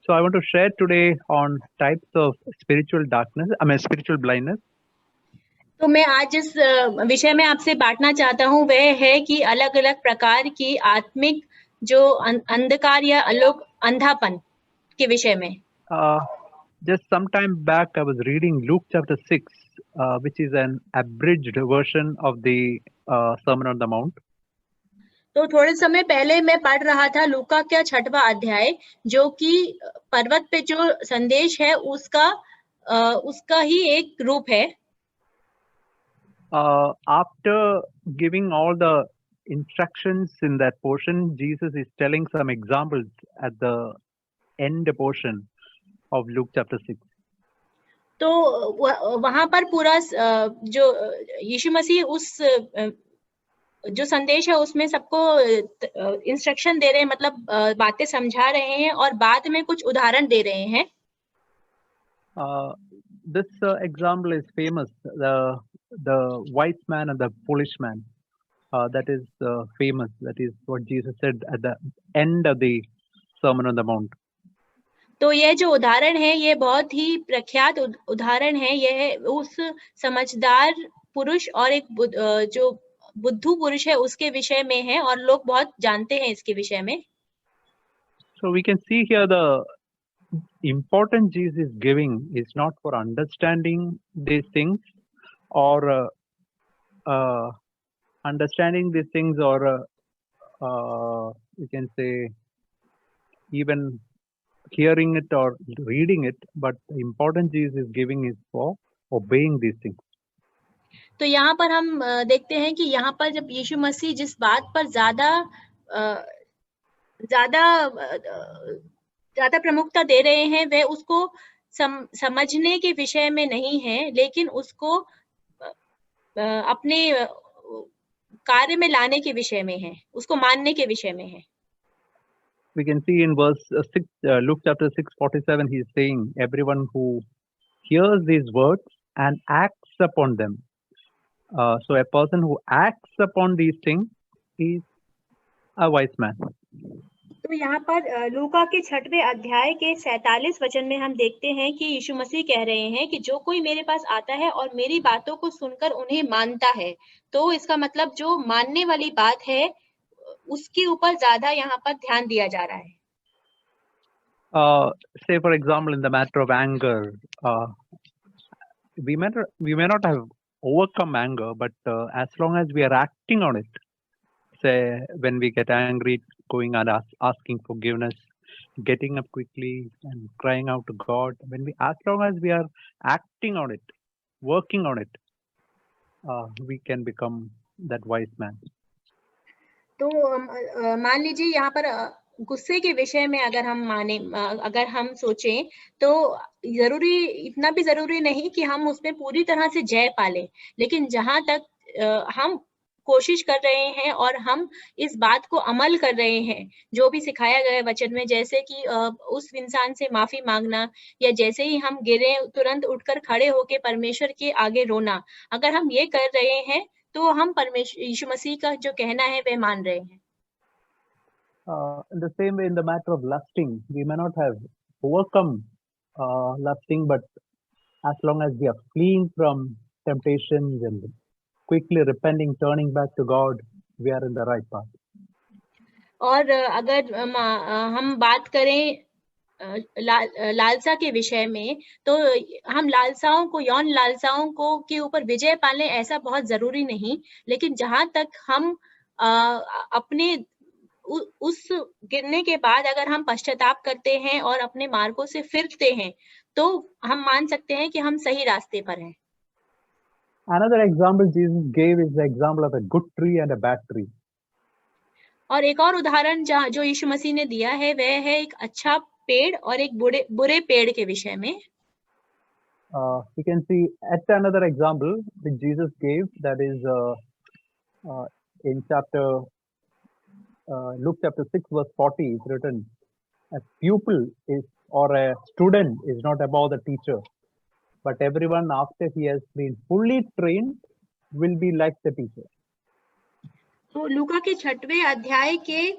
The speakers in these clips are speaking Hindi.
So I want to share today on types of spiritual darkness, spiritual blindness. तो मैं आज जिस विषय में आपसे बांटना चाहता हूँ वह है कि अलग-अलग प्रकार की आत्मिक जो अंधकार या अंधापन के विषय में। Just some time back, I was reading Luke chapter 6, which is an abridged version of the Sermon on the Mount. तो थोड़े समय पहले मैं पढ़ रहा था लूका का 6वां अध्याय, जो कि पर्वत पे जो संदेश है उसका ही एक रूप है। After giving all the instructions in that portion, Jesus is telling some examples at the end portion of Luke chapter 6. तो वहां पर पूरा जो यीशु मसीह उस जो संदेश है उसमें सबको इंस्ट्रक्शन दे रहे हैं, मतलब बातें समझा रहे हैं और बाद में कुछ उदाहरण दे रहे हैं। This example is famous, the wise man and the foolish man. That is famous. That is what Jesus said at the end of the Sermon on the Mount. तो यह जो उदाहरण है ये बहुत ही प्रख्यात उदाहरण है। यह उस समझदार पुरुष और एक जो बुद्धू पुरुष है उसके विषय में है और लोग बहुत जानते हैं इसके विषय में। So we can see here the importance Jesus is giving is not for understanding these things or understanding these things or you can say even hearing it or reading it, but the importance Jesus is giving is for obeying these things. तो यहाँ पर हम देखते हैं कि यहाँ पर जब यीशु मसीह जिस बात पर ज्यादा प्रमुखता दे रहे हैं वह उसको समझने के विषय में नहीं है, लेकिन उसको अपने कार्य में लाने के विषय में है, उसको मानने के विषय में है। We can see in verse 6, Luke chapter 6:47, he is saying, everyone who hears these words and acts upon them. So a person who acts upon these things is a wise man. तो यहाँ पर लूका के 6वें अध्याय के 47 वचन में हम देखते हैं कि यीशु मसीह कह रहे हैं कि जो कोई मेरे पास आता है और मेरी बातों को सुनकर उन्हें मानता है, तो इसका मतलब जो मानने वाली बात है उसके ऊपर ज्यादा यहाँ पर ध्यान दिया जा रहा है। Say for example, in the matter of anger, we may not have overcome anger, but as long as we are acting on it, say when we get angry, going and asking forgiveness, getting up quickly and crying out to God, as long as we are acting on it, working on it, we can become that wise man. तो मान लीजिए यहाँ पर गुस्से के विषय में अगर हम सोचें तो इतना भी जरूरी नहीं कि हम उसमें पूरी तरह से जय पाले, लेकिन जहां तक हम कोशिश कर रहे हैं और हम इस बात को अमल कर रहे हैं जो भी सिखाया गया है वचन में, जैसे कि उस इंसान से माफी मांगना या जैसे ही हम गिरे तुरंत उठकर खड़े होकर परमेश्वर के आगे रोना, अगर हम ये कर रहे हैं तो हम परमेश्वर यीशु मसीह का जो कहना है वह मान रहे हैं। In the same way, in the matter of lusting, we may not have overcome lusting, but as long as we are fleeing from temptations and quickly repenting, turning back to God, we are in the right path. और अगर हम बात करें लालसा के विषय में, तो हम यौन लालसाओं को के ऊपर विजय पालें ऐसा बहुत जरूरी नहीं, लेकिन जहां तक हम अपने उस गिरने के बाद अगर हम पश्चाताप करते हैं और अपने मार्गों से फिरते हैं तो हम मान सकते हैं कि हम सही रास्ते पर हैं। Another example Jesus gave is the example of a good tree and a bad tree. और एक और उदाहरण जो यीशु मसीह ने दिया है वह है एक अच्छा पेड़ और एक बुरे पेड़ के विषय में। We can see at another example which Jesus gave, that is in Luke chapter 6 verse 40 is written, a pupil or a student is not above the teacher, but everyone after he has been fully trained will be like the teacher. तो लूका के 6वें अध्याय के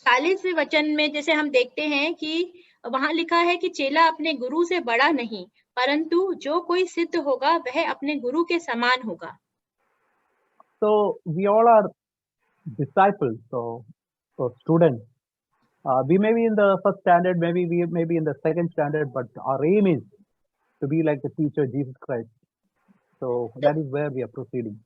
40वें वचन में जैसे हम देखते हैं कि वहां लिखा है कि चेला अपने गुरु से बड़ा नहीं, परंतु जो कोई सिद्ध होगा वह अपने गुरु के समान होगा। So we all are disciples, so students. We may be in the first standard, maybe we may be in the second standard, but our aim is to be like the teacher Jesus Christ. So that is where we are proceeding.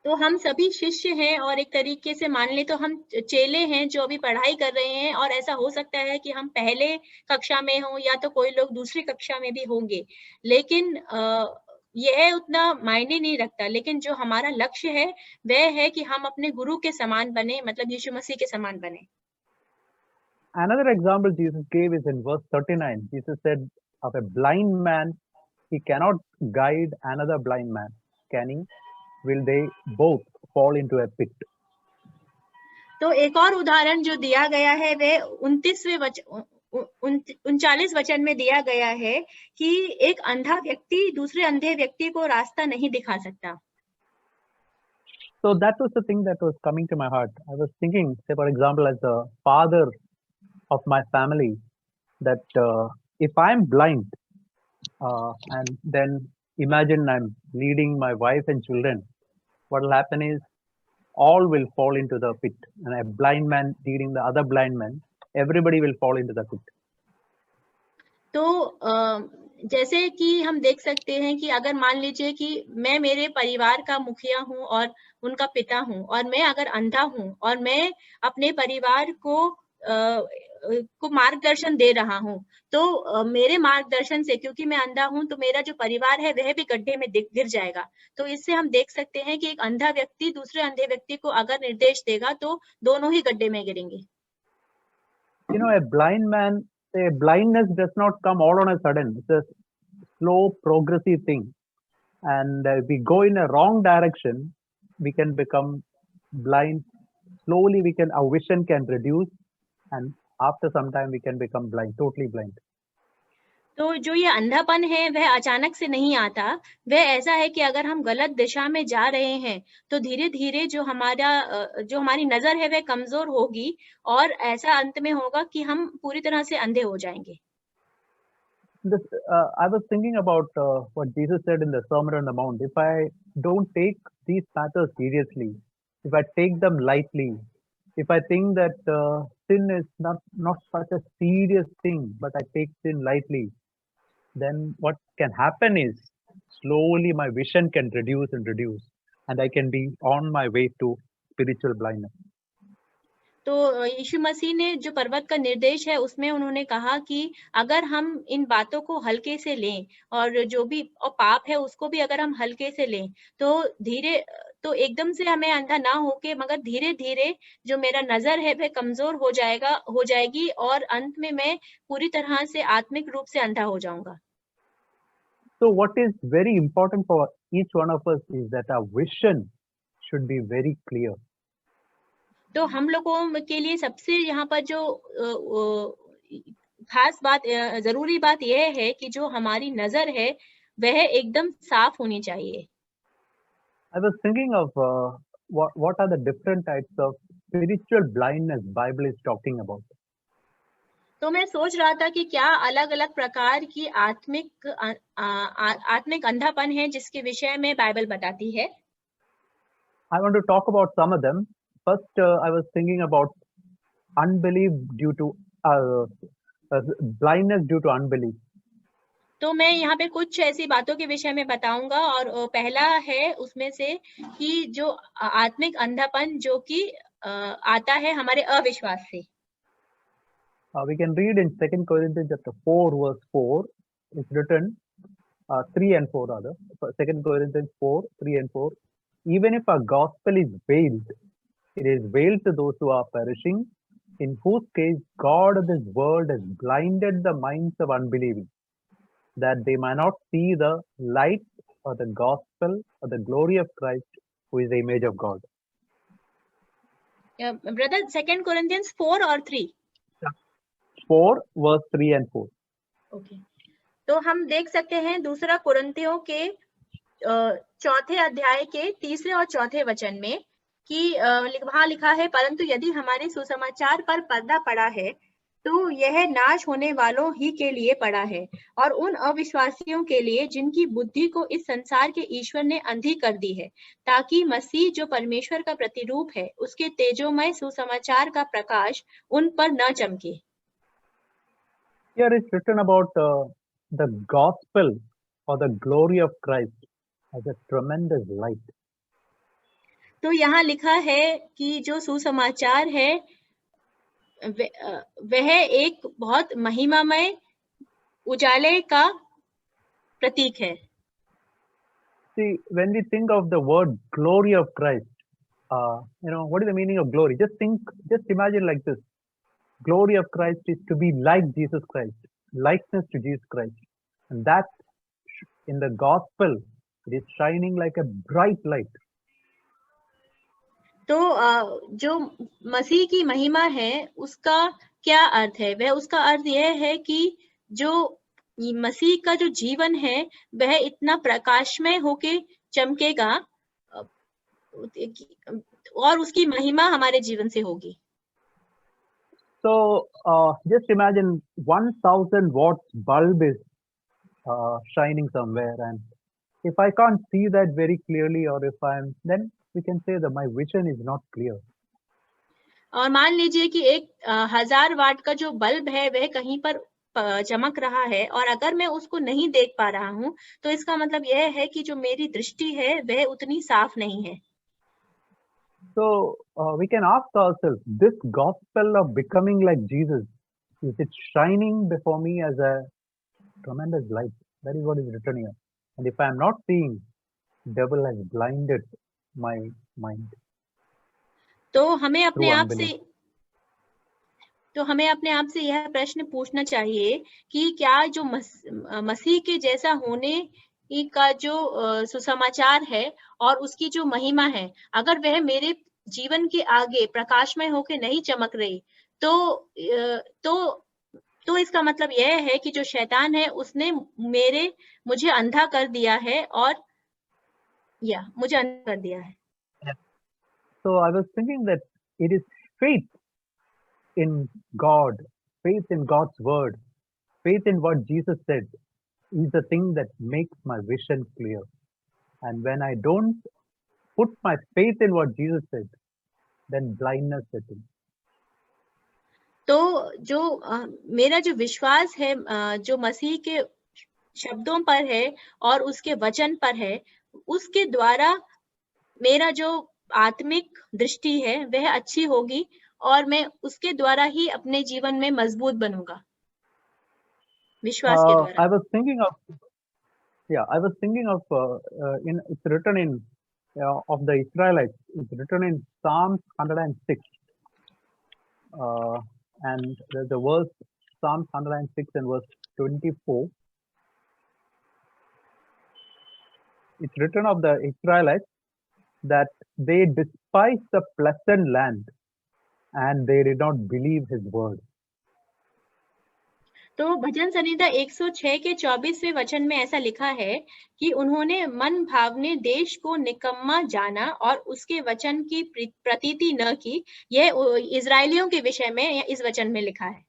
तो हम सभी शिष्य हैं और एक तरीके से मान ले तो हम चेले हैं जो अभी पढ़ाई कर रहे हैं, और ऐसा हो सकता है कि हम पहले कक्षा में हों या तो कोई लोग दूसरी कक्षा में भी होंगे, लेकिन यह उतना मायने नहीं रखता। लेकिन जो हमारा लक्ष्य है वह है कि हम अपने गुरु के समान बने, मतलब यीशु मसीह के समान बने। Another example Jesus gave is in verse 39. Jesus said of a blind man, he cannot guide another blind man. Can he? Will they both fall into a pit? तो एक और उदाहरण जो दिया गया है वह 39 वचन में दिया गया है कि एक अंधा व्यक्ति दूसरे अंधे व्यक्ति को रास्ता नहीं दिखा सकता। So that was the thing that was coming to my heart. I was thinking, say for example, as a father of my family, that if I'm blind, and then imagine I'm leading my wife and children, what will happen is all will fall into the pit, and a blind man leading the other blind man, everybody will fall into the pit. तो जैसे कि हम देख सकते हैं कि अगर मान लीजिए कि मैं मेरे परिवार का मुखिया हूँ और उनका पिता हूँ, और मैं अगर अंधा हूँ और मैं अपने परिवार को मार्गदर्शन दे रहा हूँ, तो मेरे मार्गदर्शन से, क्योंकि मैं अंधा हूँ, तो मेरा जो परिवार है वह भी गड्ढे में गिर जाएगा। तो इससे हम देख सकते हैं कि एक अंधा व्यक्ति दूसरे अंधे व्यक्ति को अगर निर्देश देगा तो दोनों ही गड्ढे में गिरेंगे। You know, a blind man, a blindness does not come all on a sudden. It's a slow, progressive thing. And if we go in a wrong direction, we can become blind. Slowly, our vision can reduce, and after some time, we can become blind, totally blind. तो जो ये अंधापन है वह अचानक से नहीं आता, वह ऐसा है कि अगर हम गलत दिशा में जा रहे हैं तो धीरे धीरे जो हमारी नजर है वह कमजोर होगी, और ऐसा अंत में होगा कि हम पूरी तरह से अंधे हो जाएंगे। I was thinking about what Jesus said in the Sermon on the Mount. If I don't take these matters seriously, if I take them lightly, if I think that sin is not such a serious thing, but I take sin lightly, then what can happen is slowly my vision can reduce, and I can be on my way to spiritual blindness. तो यीशु मसीह ने जो पर्वत का निर्देश है उसमें उन्होंने कहा कि अगर हम इन बातों को हल्के से लें, और जो भी पाप है उसको भी अगर हम हल्के से लें, तो एकदम से हमें अंधा ना होके, मगर धीरे धीरे जो मेरा नजर है वह कमजोर हो जाएगी, और अंत में मैं पूरी तरह से आत्मिक रूप से अंधा हो जाऊंगा। So what is very important for each one of us is that our vision should be very clear. तो हम लोगों के लिए सबसे यहाँ पर जो खास बात, जरूरी बात यह है कि जो हमारी नजर है वह एकदम साफ होनी चाहिए। I was thinking of what are the different types of spiritual blindness Bible is talking about. तो मैं सोच रहा था कि क्या अलग अलग प्रकार की आत्मिक अंधापन है जिसके विषय में बाइबल बताती है। I want to talk about some of them. First, I was thinking about unbelief due to blindness due to unbelief. तो मैं यहाँ पे कुछ ऐसी बातों के विषय में बताऊंगा, और पहला है उसमें से कि जो आत्मिक अंधापन जो कि आता है हमारे अविश्वास से। We can read in 2 Corinthians chapter 4 verse 4. It's written 3 and 4 rather. 2 Corinthians 4, 3 and 4. Even if our gospel is veiled, it is veiled to those who are perishing, in whose case God of this world has blinded the minds of unbelieving, that they might not see the light or the gospel or the glory of Christ, who is the image of God. Brother, 2 Corinthians 4 और 3? 4 verse 3 and 4. Okay. तो हम देख सकते हैं दूसरा कुरिन्थियों के चौथे अध्याय के तीसरे और चौथे वचन में कि वहां लिखा है, परंतु यदि हमारे सुसमाचार पर पर्दा पड़ा है तो यह नाश होने वालों ही के लिए पड़ा है और उन अविश्वासियों के लिए जिनकी बुद्धि को इस संसार के ईश्वर ने अंधी कर दी है, ताकि मसीह जो परमेश्वर का प्रतिरूप है उसके तेजोमय सुसमाचार का प्रकाश उन पर न चमके। Here it's written about the gospel or the glory of Christ as a tremendous light. तो यहाँ लिखा है कि जो सुसमाचार है वह एक बहुत महिमामय उजाले का प्रतीक है। See, when we think of the word glory of Christ, what is the meaning of glory? Just imagine like this. Glory of Christ is to be like Jesus Christ, likeness to Jesus Christ. And that in the gospel, it is shining like a bright light. तो जो मसीह की महिमा है उसका क्या अर्थ है? वह उसका अर्थ यह है कि जो मसीह का जो जीवन है वह इतना प्रकाशमय होके चमकेगा और उसकी महिमा हमारे जीवन से होगी। So just imagine 1000 watts bulb is shining somewhere, and if I can't see that very clearly, or if then we can say that my vision is not clear. और मान लीजिए कि 1000 वाट का जो बल्ब है वह कहीं पर चमक रहा है और अगर मैं उसको नहीं देख पा रहा हूँ तो इसका मतलब यह है कि जो मेरी दृष्टि है वह उतनी साफ नहीं है। So we can ask ourselves, this gospel of becoming like Jesus, is it shining before me as a tremendous light? That is what is written here. And if I am not seeing, devil has blinded my mind. तो हमें अपने आप से यह प्रश्न पूछना चाहिए कि क्या जो मसीह के जैसा होने का जो सुसमाचार है और उसकी जो महिमा है, अगर वह मेरे जीवन के आगे प्रकाशमय होकर नहीं चमक रही तो इसका मतलब यह है कि जो शैतान है उसने मुझे अंधा कर दिया है और मुझे अंधा कर दिया है। So I was thinking that it is faith in God, faith in God's word, faith in what Jesus said is the thing that makes my vision clear. And when I don't put my faith in what Jesus said, then blindness sets in. तो जो मेरा जो विश्वास है जो मसीह के शब्दों पर है और उसके वचन पर है, उसके द्वारा मेरा जो आत्मिक दृष्टि है वह अच्छी होगी और मैं उसके द्वारा ही अपने जीवन में मजबूत बनूंगा विश्वास के द्वारा। I was thinking of it's written in of the Israelites. It's written in Psalm 106, and there's a verse, Psalm 106 and verse 24. It's written of the Israelites that they despised the pleasant land and they did not believe his word. तो भजन संहिता 106 के 24वें वचन में ऐसा लिखा है कि उन्होंने मन भावने देश को निकम्मा जाना और उसके वचन की प्रतीति न की। यह इजरायलियों के विषय में इस वचन में लिखा है।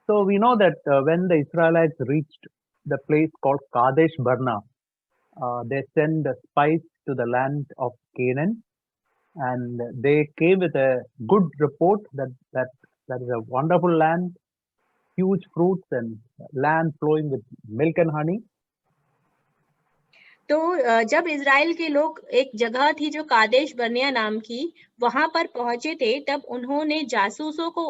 So we know that when the Israelites reached the place called Kadesh Barna, they sent the spies to the land of Canaan, and they came with a good report that is a wonderful land, huge fruits and land flowing with milk and honey. तो जब इजराइल के लोग एक जगह थी जो कादेश बर्निया नाम की वहां पर पहुंचे थे तब उन्होंने जासूसों को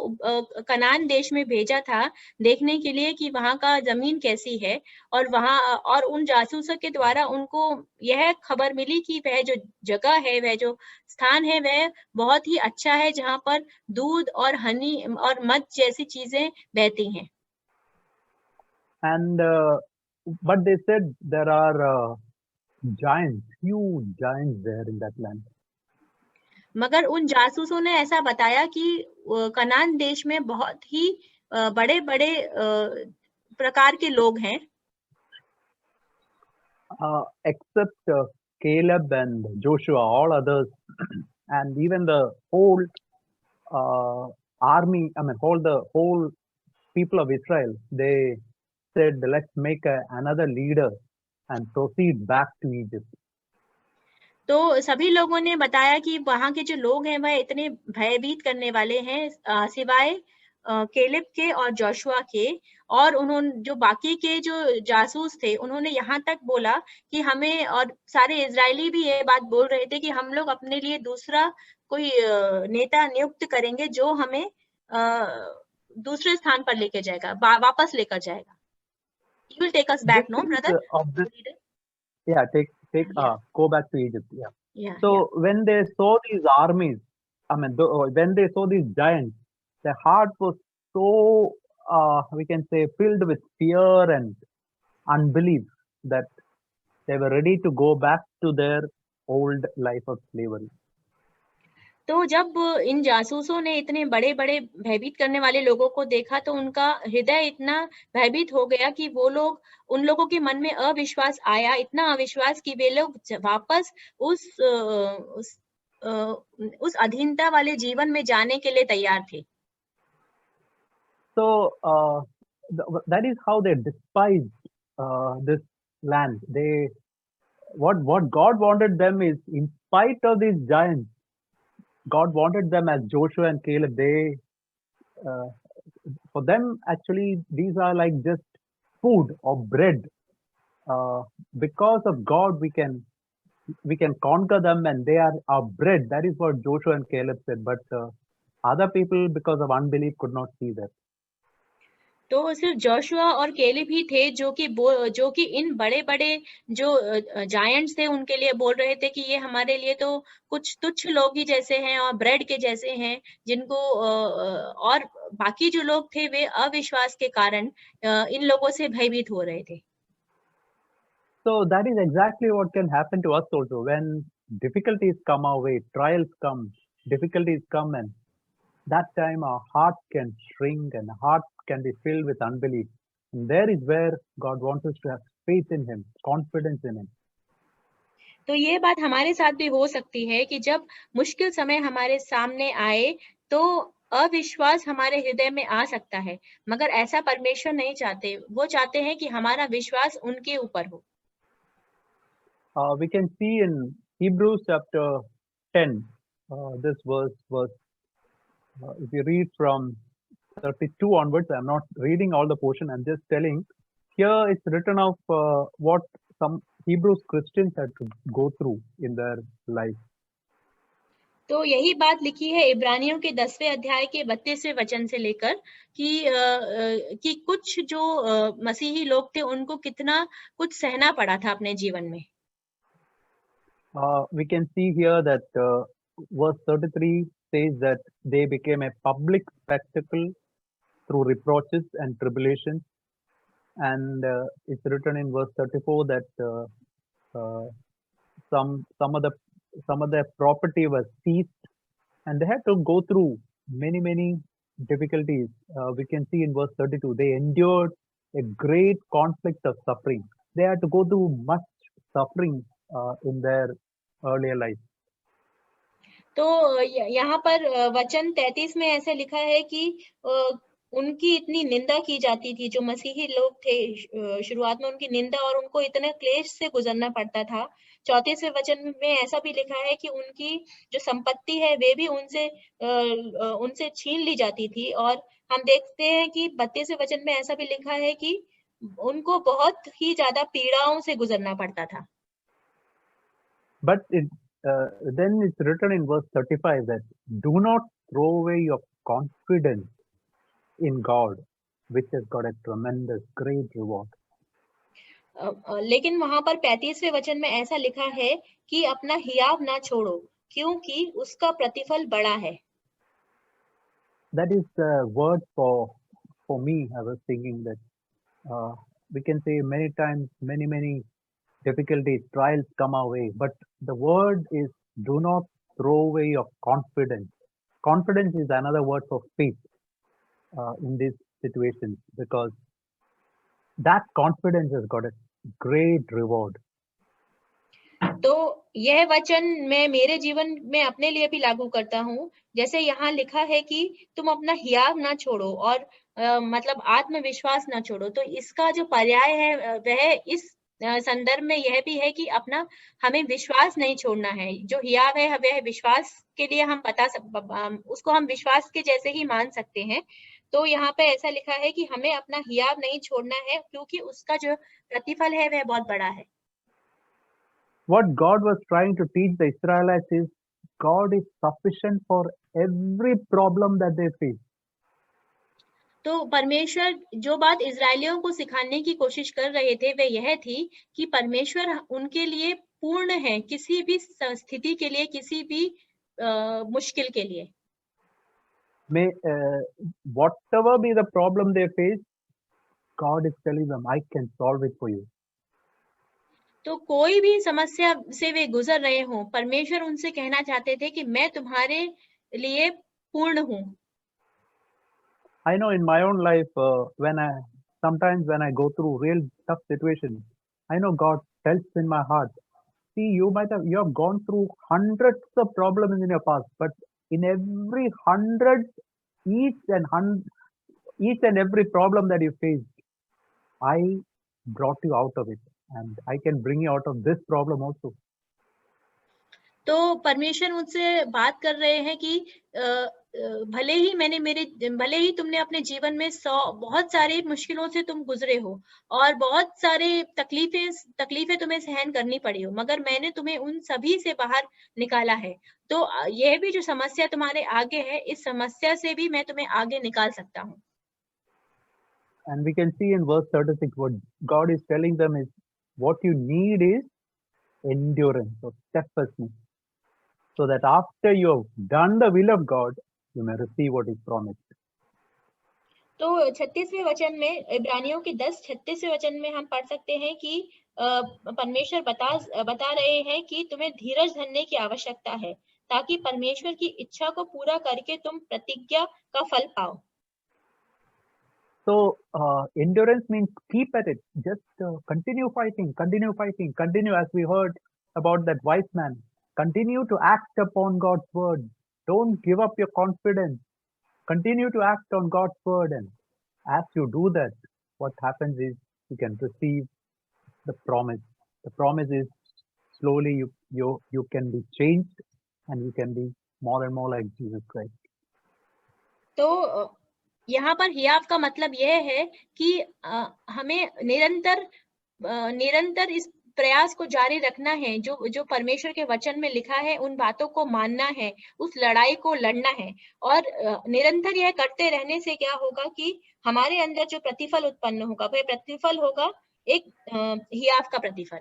कनान देश में भेजा था देखने के लिए कि वहां का जमीन कैसी है और उन जासूसों के द्वारा उनको यह खबर मिली कि वह जो जगह है वह जो स्थान है वह बहुत ही अच्छा है जहां पर दूध और हनी और मध जैसी चीजें बहती हैं। And but they said there are giants, huge giants there in that land. मगर उन जासूसों ने ऐसा बताया कि कनान देश में बहुत ही बड़े-बड़े प्रकार के लोग हैं। Except Caleb and Joshua, all others, and even the whole army, I mean, whole people of Israel, they said, let's make another leader and proceed back to Egypt. तो सभी लोगों ने बताया कि वहाँ के जो लोग हैं वह इतने भयभीत करने वाले हैं सिवाय केलेब के और जोशुआ के, और उन्होंने जो बाकी के जो जासूस थे उन्होंने यहाँ तक बोला कि हमें, और सारे इजरायली भी ये बात बोल रहे थे कि हम लोग अपने लिए दूसरा कोई नेता नियुक्त करेंगे जो हमें दूसरे स्थान पर लेके जाएगा, वापस लेकर जाएगा. He will take us This back, no, is brother? of this, yeah, Yeah. go back to Egypt. Yeah. Yeah. So when they saw these armies, I mean, when they saw these giants, their heart was so, we can say, filled with fear and unbelief that they were ready to go back to their old life of slavery. तो जब इन जासूसों ने इतने बड़े-बड़े भयभीत करने वाले लोगों को देखा तो उनका हृदय इतना भयभीत हो गया कि वो लोग, उन लोगों के मन में अविश्वास आया, इतना अविश्वास कि वे लोग वापस उस अधीनता वाले जीवन में जाने के लिए तैयार थे. So that is how they despised this land. What God wanted them is, in spite of these giants, God wanted them as Joshua and Caleb. Uh, for them, actually, these are like just food or bread. Because of God, we can conquer them, and they are our bread. That is what Joshua and Caleb said. But other people, because of unbelief, could not see that. तो सिर्फ जोशुआ और केलेब ही थे जो कि इन बड़े-बड़े जो जायंट्स थे उनके लिए बोल रहे थे कि ये हमारे लिए तो कुछ तुच्छ लोग ही जैसे हैं और ब्रेड के जैसे हैं, जिनको और बाकी जो लोग थे वे अविश्वास के कारण इन लोगों से भयभीत हो रहे थे. So that is exactly what can happen to us also. When difficulties come our way, trials come, difficulties come, and that time our heart can shrink and heart can be filled with unbelief. And there is where God wants us to have faith in Him, confidence in Him. तो ये बात हमारे साथ भी हो सकती है कि जब मुश्किल समय हमारे सामने आए तो अविश्वास हमारे हृदय में आ सकता है, मगर ऐसा परमेश्वर नहीं चाहते. वो चाहते हैं कि हमारा विश्वास उनके ऊपर हो. We can see in Hebrews chapter 10, this verse, if you read from 32 onwards, I'm not reading all the portion, I'm just telling. Here it's written of what some Hebrews Christians had to go through in their life. तो यही बात लिखी है इब्रानियों के 10वें अध्याय के 32वें वचन से लेकर कि कुछ जो मसीही लोग थे उनको कितना कुछ सहना पड़ा था अपने जीवन में. We can see here that verse 33 says that they became a public spectacle through reproaches and tribulations. And it's written in verse 34 that some of their property was seized, and they had to go through many difficulties. We can see in verse 32 they endured a great conflict of suffering. They had to go through much suffering in their earlier life. तो यहाँ पर वचन 33 में ऐसे लिखा है कि उनकी इतनी निंदा की जाती थी. जो मसीही लोग थे शुरुआत में उनकी निंदा और उनको इतने क्लेश से गुजरना पड़ता था. 34वें वचन में ऐसा भी लिखा है कि उनकी जो संपत्ति है वे भी उनसे छीन ली जाती थी. और हम देखते हैं कि 32वें वचन में ऐसा भी लिखा है कि उनको बहुत ही ज्यादा पीड़ाओं से गुजरना पड़ता था. But then it's written in verse 35 that do not throw away your confidence in God, which has got a tremendous, great reward. लेकिन वहां पर 35वें वचन में ऐसा लिखा है कि अपना हियाव ना छोड़ो क्योंकि उसका प्रतिफल बड़ा है. That is the word for me. I was thinking that we can say many times, many difficulties, trials come our way, but the word is do not throw away your confidence. Confidence is another word for faith in this situation, because that confidence has got a great reward. तो यह वचन मैं मेरे जीवन में अपने लिए भी लागू करता हूँ। जैसे यहाँ लिखा है कि तुम अपना हियाव ना छोड़ो और मतलब आत्मविश्वास ना छोड़ो। तो इसका जो पर्याय है वह इस संदर्भ में यह भी है कि अपना हमें विश्वास नहीं छोड़ना है। जो हियाव है वह विश्वास के लिए हम उसको हम विश्वास के जैसे ही मान सकते हैं। तो यहाँ पे ऐसा लिखा है कि हमें अपना हियाव नहीं छोड़ना है क्योंकि उसका जो प्रतिफल है वह बहुत बड़ा है। What God was trying to teach the Israelites is God is sufficient for every problem that they face. तो परमेश्वर जो बात इजरायलियों को सिखाने की कोशिश कर रहे थे वह यह थी कि परमेश्वर उनके लिए पूर्ण है, किसी भी स्थिति के लिए, किसी भी मुश्किल के लिए। May whatever be the problem they face, God is telling them, I can solve it for you. तो कोई भी समस्या से वे गुजर रहे हों, परमेश्वर उनसे कहना चाहते थे कि मैं तुम्हारे लिए पूर्ण हूँ। I know in my own life, sometimes when I go through real tough situations, I know God tells in my heart. See, you have gone through hundreds of problems in your past, but in every hundred, each and every problem that you faced, I brought you out of it, and I can bring you out of this problem also. तो परमेश्वर मुझसे बात कर रहे हैं कि भले ही तुमने अपने जीवन में बहुत सारी मुश्किलों से तुम गुजरे हो और बहुत सारे तकलीफें तुम्हें सहन करनी पड़ी हो, मगर मैंने तुम्हें उन सभी से बाहर निकाला है। तो यह भी जो समस्या तुम्हारे आगे है, इस समस्या से भी मैं तुम्हें आगे निकाल सकता हूँ। And we can see in verse 36 what God is telling them is what you need is endurance or steadfastness, so that after you have done the will of God, you may receive what is promised. तो 36वें वचन में, इब्रानियों के 10:36वें वचन में हम पढ़ सकते हैं कि परमेश्वर बता रहे हैं कि तुम्हें धीरज धरने की आवश्यकता है ताकि परमेश्वर की इच्छा को पूरा करके तुम प्रतिज्ञा का फल पाओ। So endurance means keep at it, just continue fighting, continue as we heard about that wise man. Continue to act upon God's word. Don't give up your confidence. Continue to act on God's word, and as you do that, what happens is you can receive the promise. The promise is slowly you can be changed, and you can be more and more like Jesus Christ. तो यहाँ पर हियाव का मतलब यह है कि हमें निरंतर इस प्रयास को जारी रखना है, जो परमेश्वर के वचन में लिखा है उन बातों को मानना है, उस लड़ाई को लड़ना है और निरंतर यह करते रहने से क्या होगा कि हमारे अंदर जो प्रतिफल उत्पन्न होगा वह प्रतिफल होगा एक हियाव का प्रतिफल।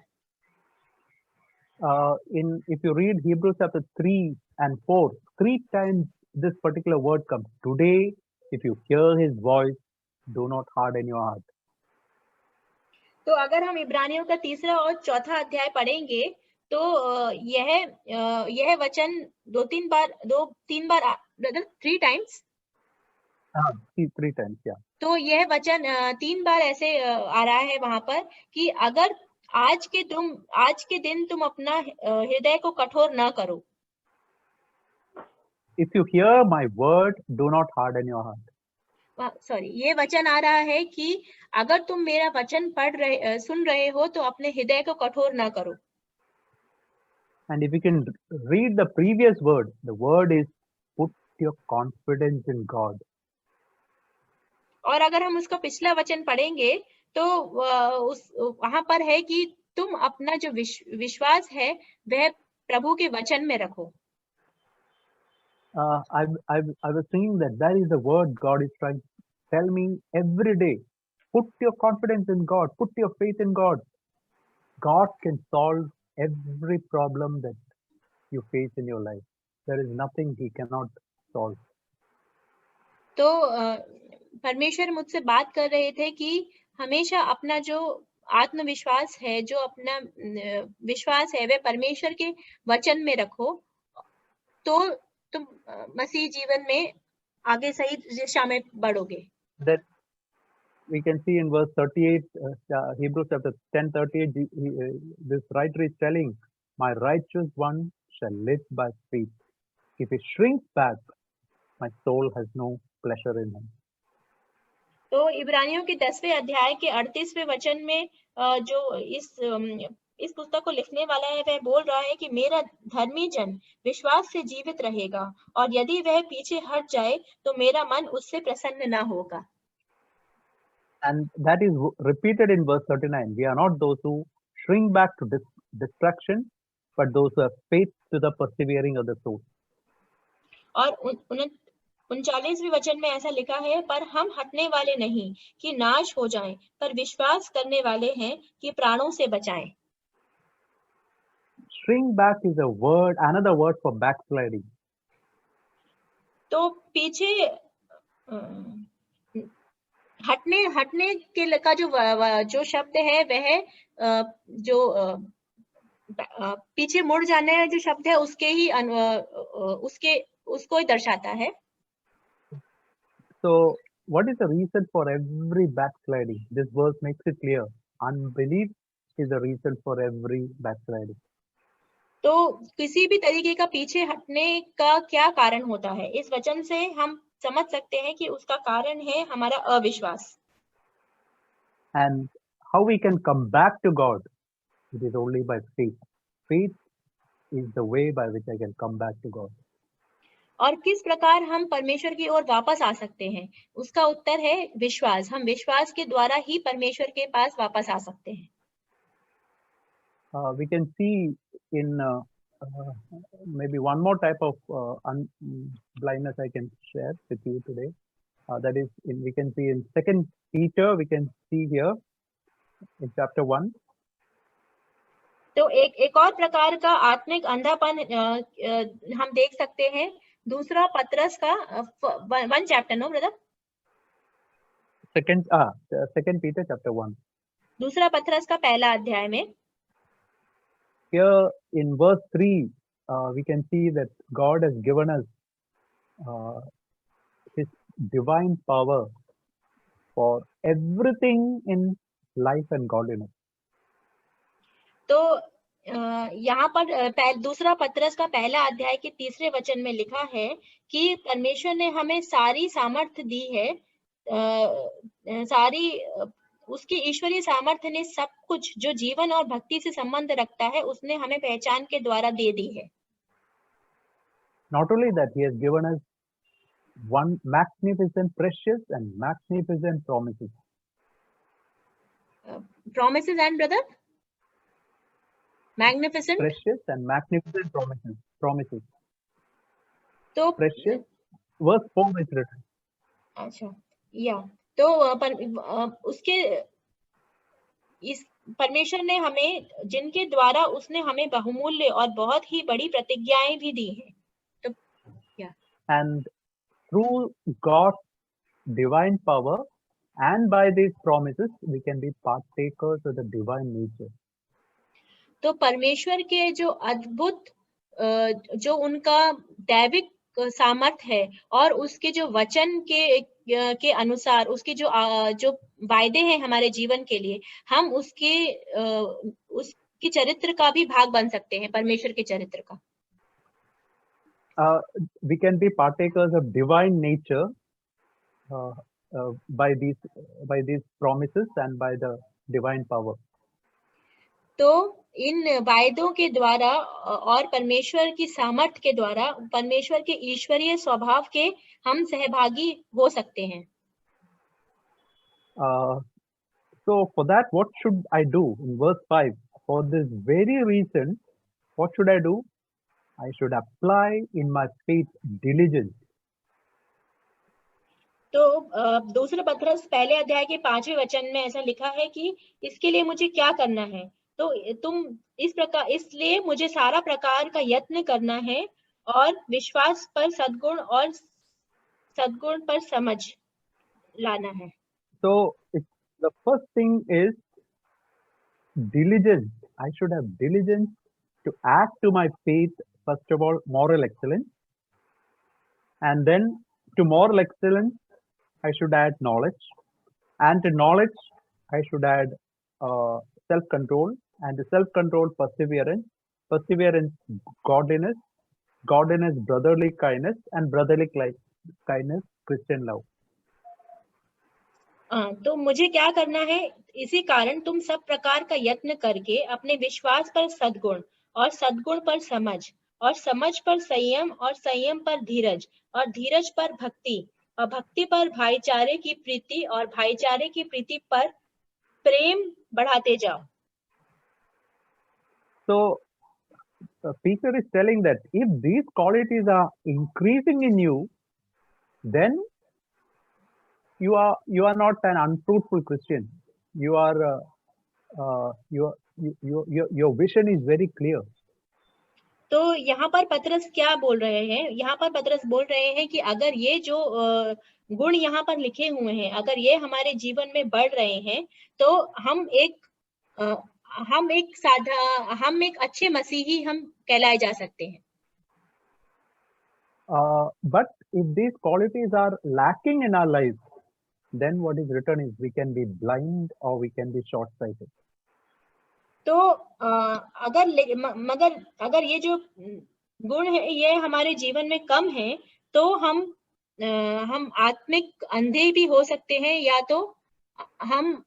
If you read Hebrews chapter 3 and 4, 3 times this particular word comes. Today, if you hear his voice, do not harden your heart. तो अगर हम इब्रानियों का 3रा और 4था अध्याय पढ़ेंगे तो यह वचन 3 बार 3 टाइम्स, 3 times, yeah. तो यह वचन 3 बार ऐसे आ रहा है वहां पर कि अगर आज के दिन तुम अपना हृदय को कठोर न करो। If you hear my word, do not harden your heart. ये वचन आ रहा है कि अगर तुम मेरा वचन सुन रहे हो तो अपने हृदय को कठोर ना करो। And if you can read the previous word, the word is put your confidence in God. और अगर हम उसका पिछला वचन पढ़ेंगे तो वहां पर है कि तुम अपना जो विश्वास है वह प्रभु के वचन में रखो। I was saying that is the word God is trying to tell me every day. Put your confidence in God. Put your faith in God. God can solve every problem that you face in your life. There is nothing He cannot solve. तो परमेश्वर मुझसे बात कर रहे थे कि हमेशा अपना जो आत्मविश्वास है, जो अपना विश्वास है वह परमेश्वर के वचन में रखो, तो तुम मसीह जीवन में आगे सही दिशा में बढ़ोगे। That we can see in verse 38, Hebrews chapter 10:38, this writer is telling, my righteous one shall live by faith. If he shrinks back, my soul has no pleasure in him. तो इब्रानियों के 10वें अध्याय के 38वें वचन में जो इस पुस्तक को लिखने वाला है वह बोल रहा है कि मेरा धर्मी जन विश्वास से जीवित रहेगा और यदि वह पीछे हट जाए तो मेरा मन उससे प्रसन्न ना होगा. And that is repeated in verse 39. We are not those who shrink back to destruction, but those who have faith to the persevering of the soul. और 39वें वचन में ऐसा लिखा है, पर हम हटने वाले नहीं कि नाश हो जाएं, पर विश्वास करने वाले हैं कि प्राणों से बचाएं. Shrink back is a word, another word for backsliding. तो पीछे हटने के का जो शब्द है वह जो पीछे मुड़ जाने जो शब्द है उसको ही दर्शाता है. So what is the reason for every backsliding? This verse makes it clear. Unbelief is the reason for every backsliding. तो किसी भी तरीके का पीछे हटने का क्या कारण होता है? इस वचन से हम समझ सकते हैं कि उसका कारण है हमारा अविश्वास. And how we can come back to God? It is only by faith. Faith is the way by which I can come back to God. और किस प्रकार हम परमेश्वर की ओर वापस आ सकते हैं? उसका उत्तर है विश्वास. हम विश्वास के द्वारा ही परमेश्वर के पास वापस आ सकते हैं. We can see in maybe one more type of blindness I can share with you today. That is, we can see in 2 Peter, we can see here in chapter 1. तो एक और प्रकार का आत्मिक अंधापन हम देख सकते हैं दूसरा पत्रस का 1 chapter. No brother, second Peter chapter 1. दूसरा पत्रस का पहला अध्याय में. Here in verse 3, we can see that God has given us His divine power for everything in life and godliness. तो यहाँ पर दूसरा पत्रस का पहला अध्याय के 3 वचन में लिखा है कि परमेश्वर ने हमें सारी सामर्थ्य दी है, उसकी ईश्वरीय सामर्थ्य ने सब कुछ जो जीवन और भक्ति से संबंध रखता है उसने हमें पहचान के द्वारा दे दी है. Not only that, He has given us one magnificent, precious and magnificent promises. Promises and brother? Magnificent? Precious and magnificent promises. तो precious, verse 4 is written. अच्छा, या तो उसके इस परमेश्वर ने हमें जिनके द्वारा उसने हमें बहुमूल्य और बहुत ही बड़ी प्रतिज्ञाएं भी दी हैं. तो क्या? And through God's divine power and by these promises we can be partakers of the divine nature. तो परमेश्वर के जो अद्भुत जो उनका दैविक सामर्थ्य है और उसके जो वचन के अनुसार उसके जो वायदे हैं हमारे जीवन के लिए, हम उसके चरित्र का भी भाग बन सकते हैं, परमेश्वर के चरित्र का. We can be partakers of divine nature by these promises and by the divine power. तो इन वायदों के द्वारा और परमेश्वर की सामर्थ्य के द्वारा परमेश्वर के ईश्वरीय स्वभाव के हम सहभागी हो सकते हैं. So for that, what should I do? In verse 5, for this very reason, what should I do? I should apply in my faith diligence. तो दूसरे पत्रस पहले अध्याय के 5वें वचन में ऐसा लिखा है कि इसके लिए मुझे क्या करना है. तो तुम इसलिए मुझे सारा प्रकार का यत्न करना है और विश्वास पर सद्गुण और सद्गुण पर समझ लाना है. So the first thing is diligence. I should have diligence to add to my faith, first of all, moral excellence. And then to moral excellence, I should add knowledge. And to knowledge, I should add self-control. And to self-control, perseverance. perseverance, godliness, godliness, brotherly kindness, and brotherly kindness, Christian love. तो मुझे क्या करना है, इसी कारण तुम सब प्रकार का यत्न करके अपने विश्वास पर सद्गुण, और सद्गुण पर समझ, और समझ पर संयम, और संयम पर धीरज, और धीरज पर भक्ति, और भक्ति पर भाईचारे की प्रीति, और भाईचारे की प्रीति पर प्रेम बढ़ाते जाओ. So Peter is telling that if these qualities are increasing in you, then you are not an unfruitful Christian. You are your vision is very clear. तो यहाँ पर पतरस क्या बोल रहे हैं, यहाँ पर पतरस बोल रहे हैं कि अगर ये जो गुण यहाँ पर लिखे हुए हैं, अगर ये हमारे जीवन में बढ़ रहे हैं, तो हम एक अच्छे मसीही हम कहलाए जा सकते हैं. But if these qualities are lacking in our lives, then what is written is we can be blind or we can be short-sighted. तो अगर ये जो गुण है ये हमारे जीवन में कम है, तो हम आत्मिक अंधे भी हो सकते हैं, या तो हम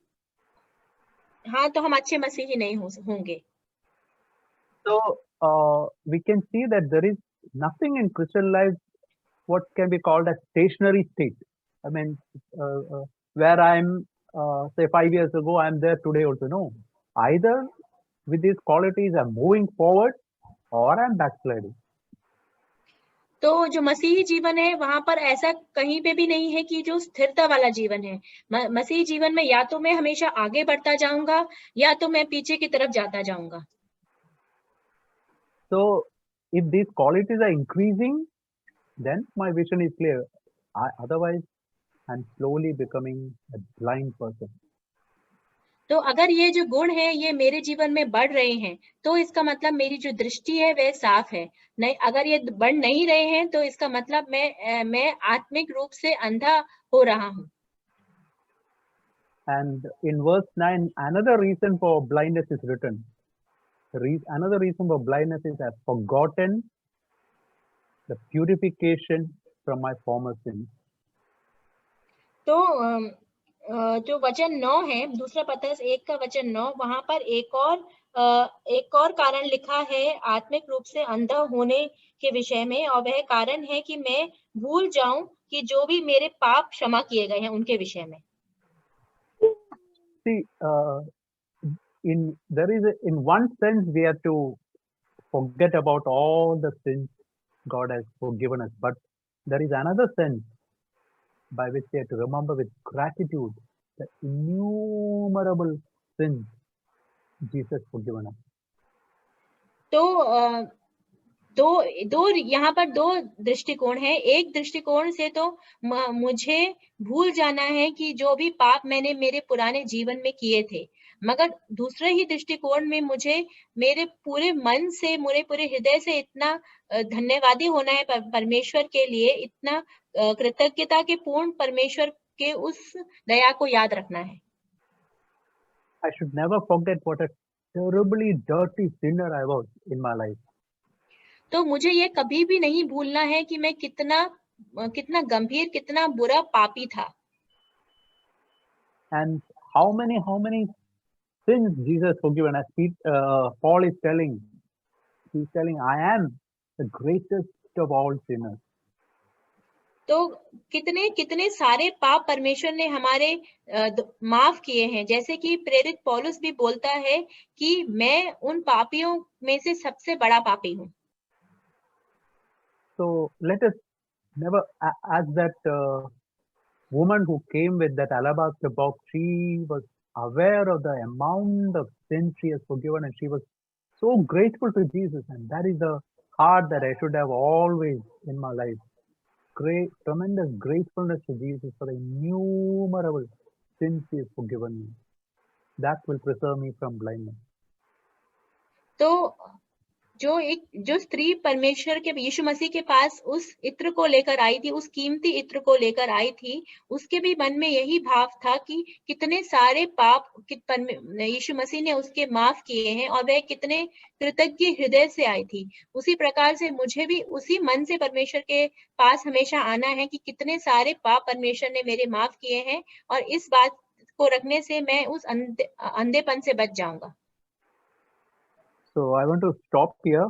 अच्छे मसीही नहीं होंगे. So we can see that there is nothing in Christian life what can be called a stationary state. I mean, where I'm say 5 years ago, I'm there today also. No, either with these qualities I'm moving forward or I'm backsliding. तो जो मसीही जीवन है वहां पर ऐसा कहीं पे भी नहीं है कि जो स्थिरता वाला जीवन है. मसीही जीवन में या तो मैं हमेशा आगे बढ़ता जाऊंगा, या तो मैं पीछे की तरफ जाता जाऊंगा. So if these qualities are increasing, then my vision is clear. Otherwise, I'm slowly becoming a blind person. तो अगर ये जो गुण है ये मेरे जीवन में बढ़ रहे हैं, तो इसका मतलब मेरी जो दृष्टि है वह साफ है. नहीं, अगर ये बढ़ नहीं रहे हैं, तो इसका मतलब मैं आत्मिक रूप से अंधा हो रहा हूँ. And in verse 9, another reason for blindness is written. Another reason for blindness is I've forgotten the purification from my former sins. तो जो वचन 9 है, दूसरा पतरस 1 का वचन 9, वहां पर एक और कारण लिखा है आत्मिक रूप से अंधा होने के विषय में, और वह कारण है कि मैं भूल जाऊं कि जो भी मेरे पाप क्षमा किए गए हैं उनके विषय में. See, in one sense we have to forget about all the sins God has forgiven us, but there is another sense by which we have to remember with gratitude the innumerable sins Jesus forgiven us. तो यहाँ पर दो दृष्टिकोण है. एक दृष्टिकोण से तो मुझे भूल जाना है कि जो भी पाप मैंने मेरे पुराने जीवन में किए थे, मगर दूसरे ही दृष्टिकोण में मुझे मेरे पूरे मन से, मेरे पूरे हृदय से इतना धन्यवादी होना है परमेश्वर के लिए, इतना कृतज्ञता के पूर्ण परमेश्वर के उस दया को याद रखना है. I should never forget what a terribly dirty sinner I was in my life. तो मुझे ये कभी भी नहीं भूलना है कि मैं कितना गंभीर, कितना बुरा पापी था. And how many sins Jesus forgiven? As Paul is telling, he's telling, I am the greatest of all sinners. तो कितने सारे पाप परमेश्वर ने हमारे माफ किए हैं. जैसे कि प्रेरित पौलुस भी बोलता है कि मैं उन पापियों में से सबसे बड़ा पापी हूँ. So let us never, as that woman who came with that alabaster box, she was aware of the amount of sins she has forgiven, and she was so grateful to Jesus. And that is the heart that I should have always in my life. Great, tremendous gratefulness to Jesus for the innumerable sins he has forgiven me. That will preserve me from blindness. तो जो स्त्री परमेश्वर के यीशु मसीह के पास उस इत्र को लेकर आई थी, उस कीमती इत्र को लेकर आई थी, उसके भी मन में यही भाव था कि कितने सारे पाप यीशु मसीह ने उसके माफ किए हैं और वह कितने कृतज्ञ हृदय से आई थी। उसी प्रकार से मुझे भी उसी मन से परमेश्वर के पास हमेशा आना है कि कितने सारे पाप परमेश्वर ने मेरे माफ किए हैं, और इस बात को रखने से मैं उस अंधेपन से बच जाऊंगा। So I want to stop here